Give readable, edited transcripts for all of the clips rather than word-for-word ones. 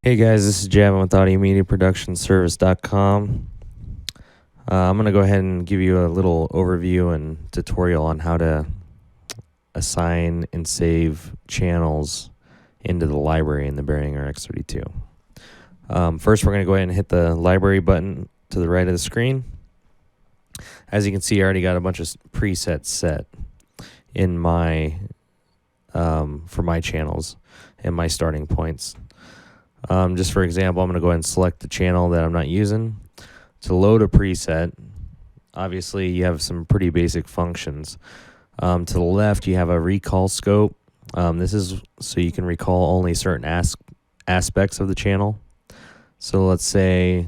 Hey guys, this is Javin with AudioMediaProductionService.com. I'm going to go ahead and give you a little overview and tutorial on how to assign and save channels into the library in the Behringer X32. First, we're going to go ahead and hit the library button to the right of the screen. As you can see, I already got a bunch of presets set in my for my channels and my starting points. Just for example, I'm going to go ahead and select the channel that I'm not using. To load a preset, obviously you have some pretty basic functions. To the left, you have a recall scope. This is so you can recall only certain aspects of the channel. So let's say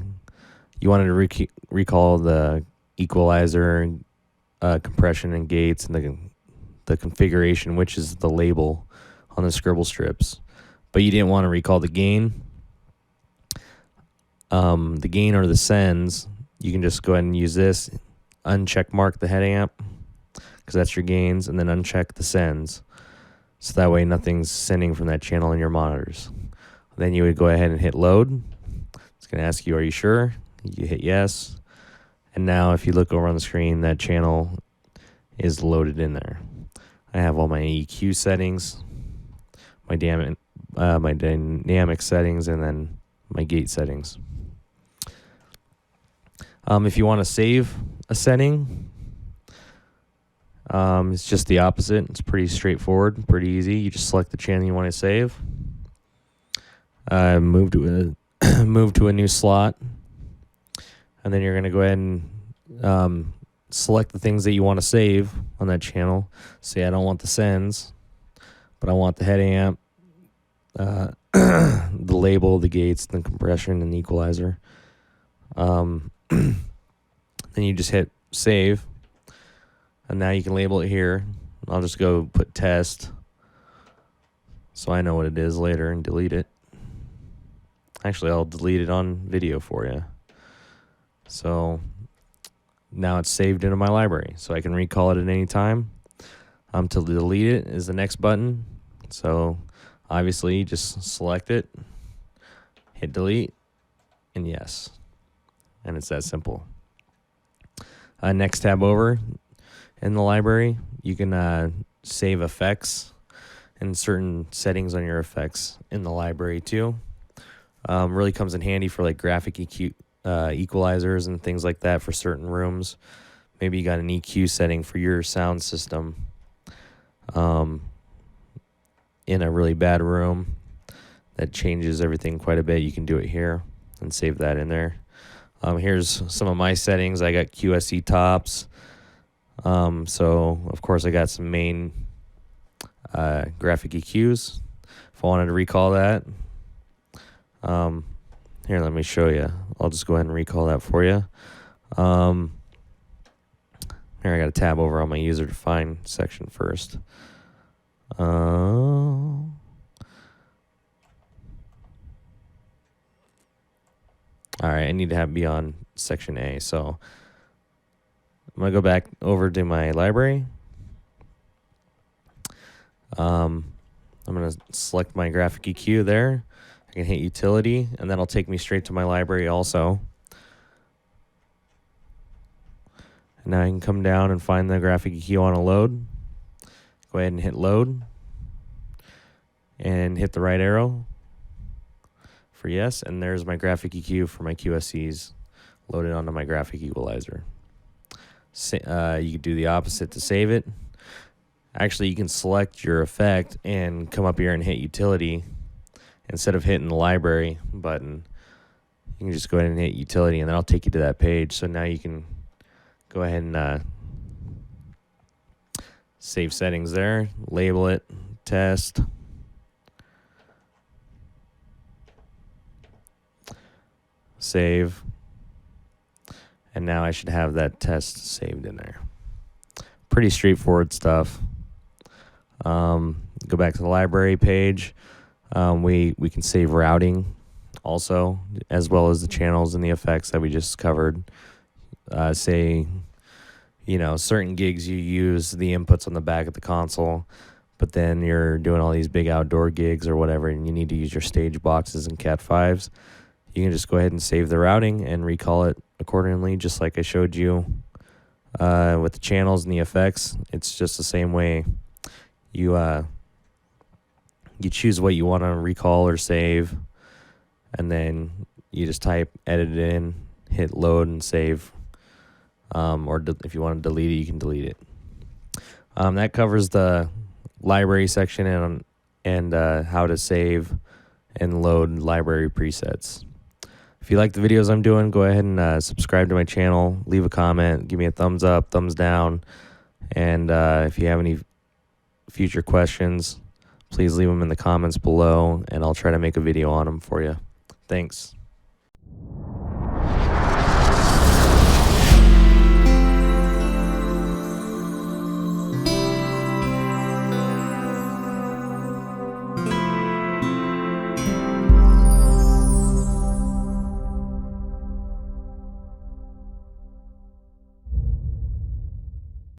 you wanted to recall the equalizer, compression and gates, and the configuration, which is the label on the scribble strips. But you didn't want to recall the gain. The gain or the sends, you can just go ahead and use this, uncheck mark the head amp, because that's your gains, and then uncheck the sends. So that way nothing's sending from that channel in your monitors. Then you would go ahead and hit load. It's going to ask you, are you sure? You hit yes. And now if you look over on the screen, that channel is loaded in there. I have all my EQ settings, my dynamic settings, and then my gate settings. If you want to save a setting, it's just the opposite. It's pretty straightforward, pretty easy. You just select the channel you want to save. Move to a new slot, and then you're going to go ahead and select the things that you want to save on that channel. Say I don't want the sends, but I want the head amp, the label, the gates, the compression, and the equalizer. Then you just hit save, and now you can label it here. I'll just go put test so I know what it is later and delete it. Actually, I'll delete it on video for you. So now it's saved into my library, so I can recall it at any time. To delete it is the next button. So obviously, just select it, hit delete, and yes. And it's that simple. Next tab over in the library, you can save effects and certain settings on your effects in the library too. Really comes in handy for like graphic EQ, equalizers and things like that for certain rooms. Maybe you got an EQ setting for your sound system in a really bad room that changes everything quite a bit. You can do it here and save that in there. Here's some of my settings. I got QSE tops. So, of course, I got some main graphic EQs. If I wanted to recall that. Here, let me show you. I'll just go ahead and recall that for you. Here, I got to tab over on my user define section first. All right, I need to be on section A. So I'm going to go back over to my library. I'm going to select my graphic EQ there. I can hit utility, and that'll take me straight to my library also. And now I can come down and find the graphic EQ on a load. Go ahead and hit load. And hit the right arrow for yes, and there's my graphic EQ for my QSEs loaded onto my graphic equalizer. You can do the opposite to save it. Actually, you can select your effect and come up here and hit utility. Instead of hitting the library button, you can just go ahead and hit utility, and then I'll take you to that page. So now you can go ahead and save settings there, label it, test. Save, and now I should have that test saved in there. Pretty straightforward stuff. Go back to the library page. We can save routing also, as well as the channels and the effects that we just covered. Say, certain gigs you use the inputs on the back of the console, but then you're doing all these big outdoor gigs or whatever, and you need to use your stage boxes and Cat 5s, you can just go ahead and save the routing and recall it accordingly, just like I showed you with the channels and the effects. It's just the same way. You choose what you want to recall or save, and then you just type edit it in, hit load and save. Or if you want to delete it, you can delete it. That covers the library section and how to save and load library presets. If you like the videos I'm doing, go ahead and subscribe to my channel, leave a comment, give me a thumbs up, thumbs down, and if you have any future questions, please leave them in the comments below, and I'll try to make a video on them for you. Thanks.